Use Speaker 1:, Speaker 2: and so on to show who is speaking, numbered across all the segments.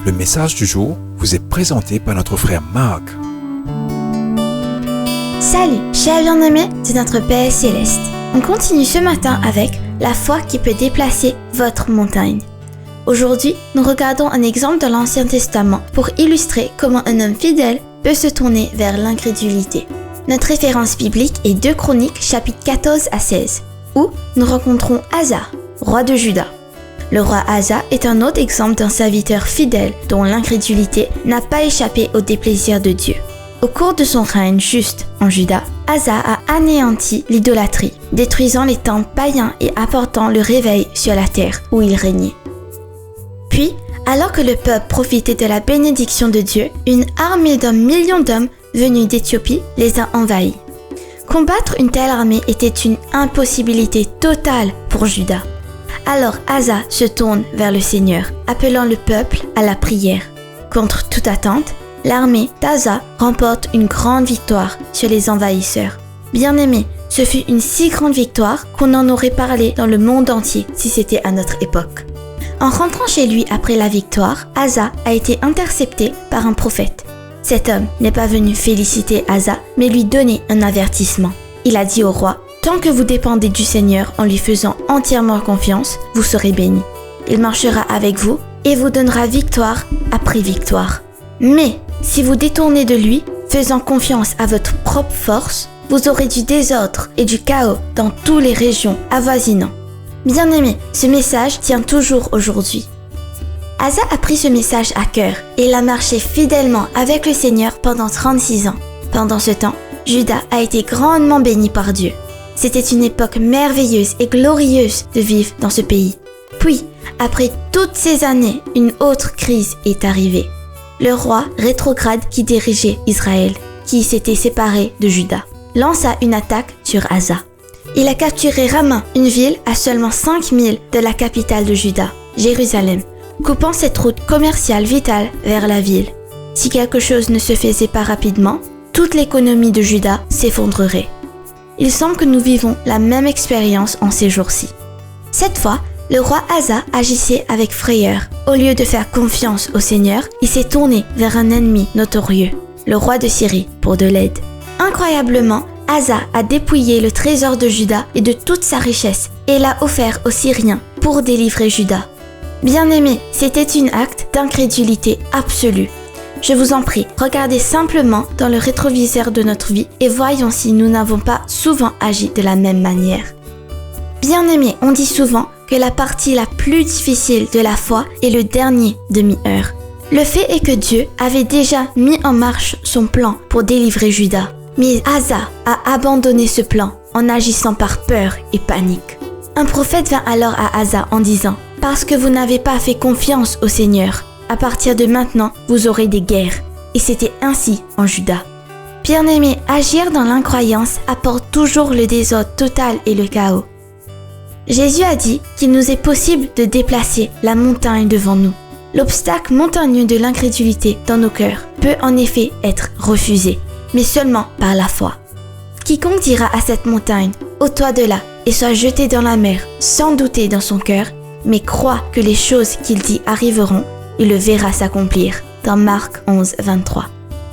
Speaker 1: Le message du jour vous est présenté par notre frère Marc.
Speaker 2: Salut, chers bien-aimés de notre Père Céleste. On continue ce matin avec la foi qui peut déplacer votre montagne. Aujourd'hui, nous regardons un exemple de l'Ancien Testament pour illustrer comment un homme fidèle peut se tourner vers l'incrédulité. Notre référence biblique est 2 Chroniques, chapitres 14 à 16, où nous rencontrons Asa, roi de Juda. Le roi Asa est un autre exemple d'un serviteur fidèle dont l'incrédulité n'a pas échappé au déplaisir de Dieu. Au cours de son règne juste en Juda, Asa a anéanti l'idolâtrie, détruisant les temples païens et apportant le réveil sur la terre où il régnait. Puis, alors que le peuple profitait de la bénédiction de Dieu, une armée d'un million d'hommes venus d'Éthiopie les a envahis. Combattre une telle armée était une impossibilité totale pour Juda. Alors Asa se tourne vers le Seigneur, appelant le peuple à la prière. Contre toute attente, l'armée d'Asa remporte une grande victoire sur les envahisseurs. Bien-aimés, ce fut une si grande victoire qu'on en aurait parlé dans le monde entier si c'était à notre époque. En rentrant chez lui après la victoire, Asa a été intercepté par un prophète. Cet homme n'est pas venu féliciter Asa, mais lui donner un avertissement. Il a dit au roi: « Tant que vous dépendez du Seigneur en lui faisant entièrement confiance, vous serez bénis. Il marchera avec vous et vous donnera victoire après victoire. Mais si vous détournez de lui, faisant confiance à votre propre force, vous aurez du désordre et du chaos dans toutes les régions avoisinantes. » Bien-aimé, ce message tient toujours aujourd'hui. Asa a pris ce message à cœur et il a marché fidèlement avec le Seigneur pendant 36 ans. Pendant ce temps, Juda a été grandement béni par Dieu. C'était une époque merveilleuse et glorieuse de vivre dans ce pays. Puis, après toutes ces années, une autre crise est arrivée. Le roi rétrograde qui dirigeait Israël, qui s'était séparé de Juda, lança une attaque sur Asa. Il a capturé Rama, une ville à seulement 5 milles de la capitale de Juda, Jérusalem, coupant cette route commerciale vitale vers la ville. Si quelque chose ne se faisait pas rapidement, toute l'économie de Juda s'effondrerait. Il semble que nous vivons la même expérience en ces jours-ci. Cette fois, le roi Asa agissait avec frayeur. Au lieu de faire confiance au Seigneur, il s'est tourné vers un ennemi notorieux, le roi de Syrie, pour de l'aide. Incroyablement, Asa a dépouillé le trésor de Juda et de toute sa richesse et l'a offert aux Syriens pour délivrer Juda. Bien-aimés, c'était un acte d'incrédulité absolue. Je vous en prie, regardez simplement dans le rétroviseur de notre vie et voyons si nous n'avons pas souvent agi de la même manière. Bien-aimés, on dit souvent que la partie la plus difficile de la foi est le dernier demi-heure. Le fait est que Dieu avait déjà mis en marche son plan pour délivrer Juda. Mais Asa a abandonné ce plan en agissant par peur et panique. Un prophète vint alors à Asa en disant: « Parce que vous n'avez pas fait confiance au Seigneur, à partir de maintenant, vous aurez des guerres. » Et c'était ainsi en Juda. Bien-aimés, agir dans l'incroyance apporte toujours le désordre total et le chaos. Jésus a dit qu'il nous est possible de déplacer la montagne devant nous. L'obstacle montagneux de l'incrédulité dans nos cœurs peut en effet être refusé, mais seulement par la foi. Quiconque dira à cette montagne: « Ôte-toi de là et sois jeté dans la mer », sans douter dans son cœur, mais croit que les choses qu'il dit arriveront, il le verra s'accomplir. Dans Marc 11, 23.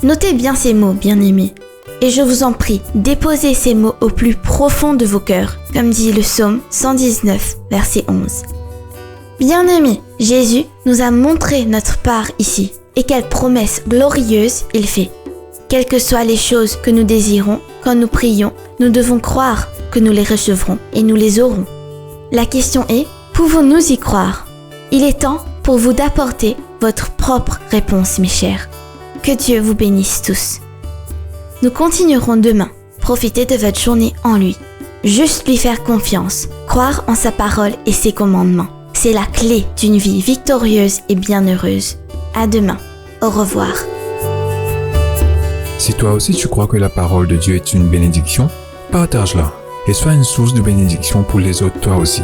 Speaker 2: Notez bien ces mots, bien-aimés. Et je vous en prie, déposez ces mots au plus profond de vos cœurs, comme dit le psaume 119, verset 11. Bien-aimés, Jésus nous a montré notre part ici, et quelle promesse glorieuse il fait. Quelles que soient les choses que nous désirons, quand nous prions, nous devons croire que nous les recevrons et nous les aurons. La question est: pouvons-nous y croire? Il est temps pour vous d'apporter votre propre réponse, mes chers. Que Dieu vous bénisse tous. Nous continuerons demain. Profitez de votre journée en lui. Juste lui faire confiance, croire en sa parole et ses commandements. C'est la clé d'une vie victorieuse et bienheureuse. À demain. Au revoir.
Speaker 1: Si toi aussi tu crois que la parole de Dieu est une bénédiction, partage-la et sois une source de bénédiction pour les autres toi aussi.